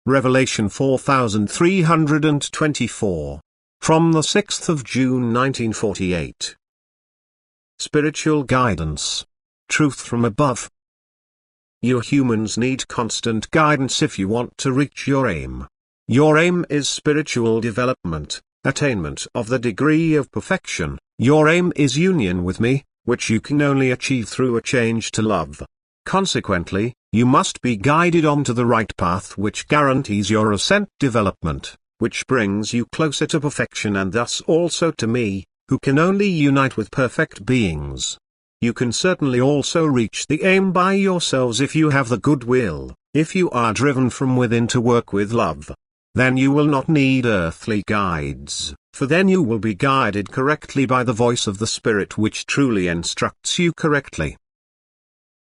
Revelation 4324. From the 6th of June 1948. Spiritual guidance. Truth from above. You humans need constant guidance if you want to reach your aim. Your aim is spiritual development, attainment of the degree of perfection. Your aim is union with me, which you can only achieve through a change to love. Consequently, you must be guided onto the right path which guarantees your ascent development, which brings you closer to perfection and thus also to me, who can only unite with perfect beings. You can certainly also reach the aim by yourselves if you have the goodwill, if you are driven from within to work with love. Then you will not need earthly guides, for then you will be guided correctly by the voice of the Spirit which truly instructs you correctly.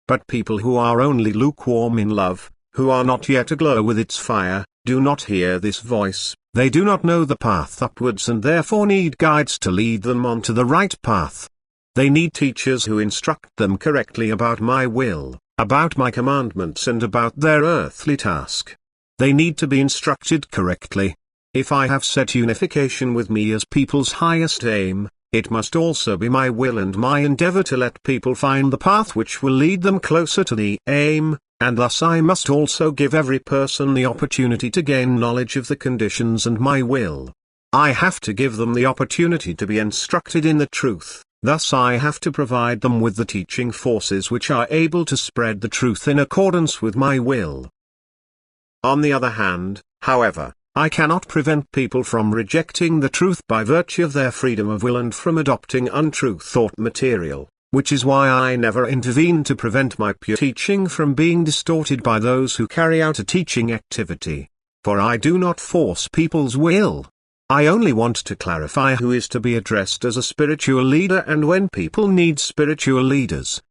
But people who are only lukewarm in love, who are not yet aglow with its fire, do not hear this voice, they do not know the path upwards and therefore need guides to lead them onto the right path. They need teachers who instruct them correctly about my will, about my commandments and about their earthly task. They need to be instructed correctly. If I have set unification with me as people's highest aim, it must also be my will and my endeavor to let people find the path which will lead them closer to the aim, and thus I must also give every person the opportunity to gain knowledge of the conditions and my will. I have to give them the opportunity to be instructed in the truth, thus I have to provide them with the teaching forces which are able to spread the truth in accordance with my will. On the other hand, however, I cannot prevent people from rejecting the truth by virtue of their freedom of will and from adopting untrue thought material, which is why I never intervene to prevent my pure teaching from being distorted by those who carry out a teaching activity. For I do not force people's will. I only want to clarify who is to be addressed as a spiritual leader and when people need spiritual leaders.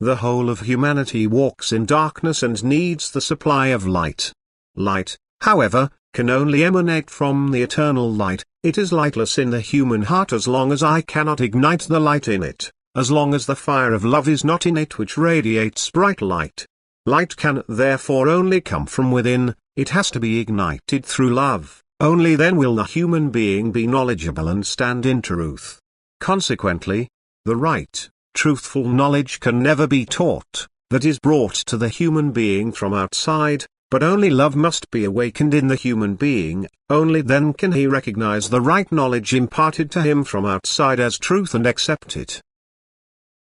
The whole of humanity walks in darkness and needs the supply of light. Light, however, can only emanate from the eternal light. It is lightless in the human heart as long as I cannot ignite the light in it, as long as the fire of love is not in it which radiates bright light. Light can therefore only come from within, it has to be ignited through love, only then will the human being be knowledgeable and stand in truth. Consequently, the right, truthful knowledge can never be taught, that is brought to the human being from outside. But only love must be awakened in the human being, only then can he recognize the right knowledge imparted to him from outside as truth and accept it.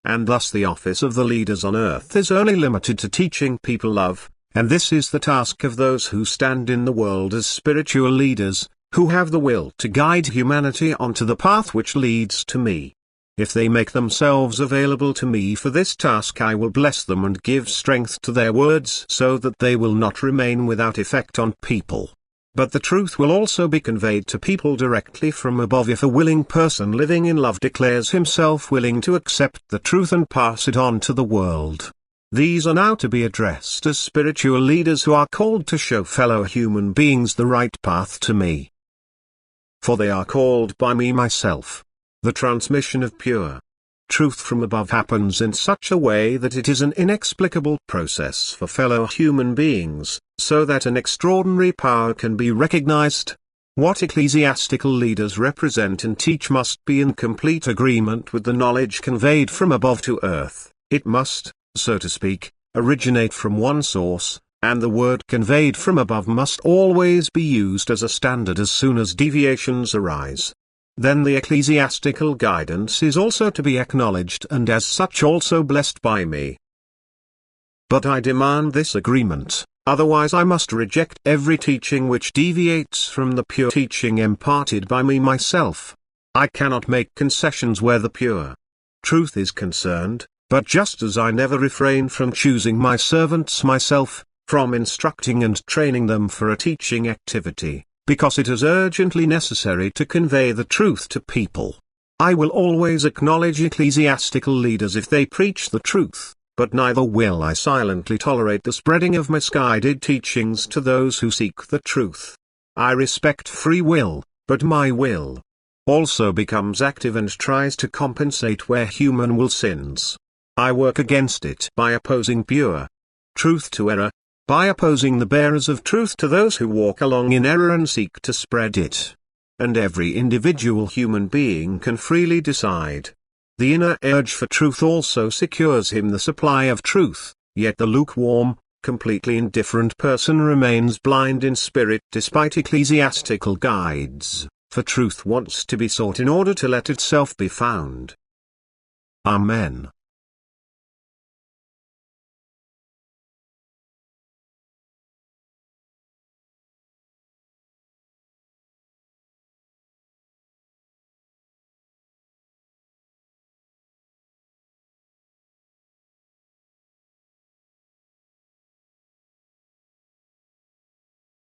And thus the office of the leaders on earth is only limited to teaching people love, and this is the task of those who stand in the world as spiritual leaders, who have the will to guide humanity onto the path which leads to me. If they make themselves available to me for this task, I will bless them and give strength to their words so that they will not remain without effect on people. But the truth will also be conveyed to people directly from above if a willing person living in love declares himself willing to accept the truth and pass it on to the world. These are now to be addressed as spiritual leaders who are called to show fellow human beings the right path to me. For they are called by me myself. The transmission of pure truth from above happens in such a way that it is an inexplicable process for fellow human beings, so that an extraordinary power can be recognized. What ecclesiastical leaders represent and teach must be in complete agreement with the knowledge conveyed from above to earth. It must, so to speak, originate from one source, and the word conveyed from above must always be used as a standard as soon as deviations arise. Then the ecclesiastical guidance is also to be acknowledged and as such also blessed by me. But I demand this agreement, otherwise I must reject every teaching which deviates from the pure teaching imparted by me myself. I cannot make concessions where the pure truth is concerned, but just as I never refrain from choosing my servants myself, from instructing and training them for a teaching activity, because it is urgently necessary to convey the truth to people. I will always acknowledge ecclesiastical leaders if they preach the truth, but neither will I silently tolerate the spreading of misguided teachings to those who seek the truth. I respect free will, but my will also becomes active and tries to compensate where human will sins. I work against it by opposing pure truth to error. by opposing the bearers of truth to those who walk along in error and seek to spread it. And every individual human being can freely decide. The inner urge for truth also secures him the supply of truth, yet the lukewarm, completely indifferent person remains blind in spirit despite ecclesiastical guides, for truth wants to be sought in order to let itself be found. Amen.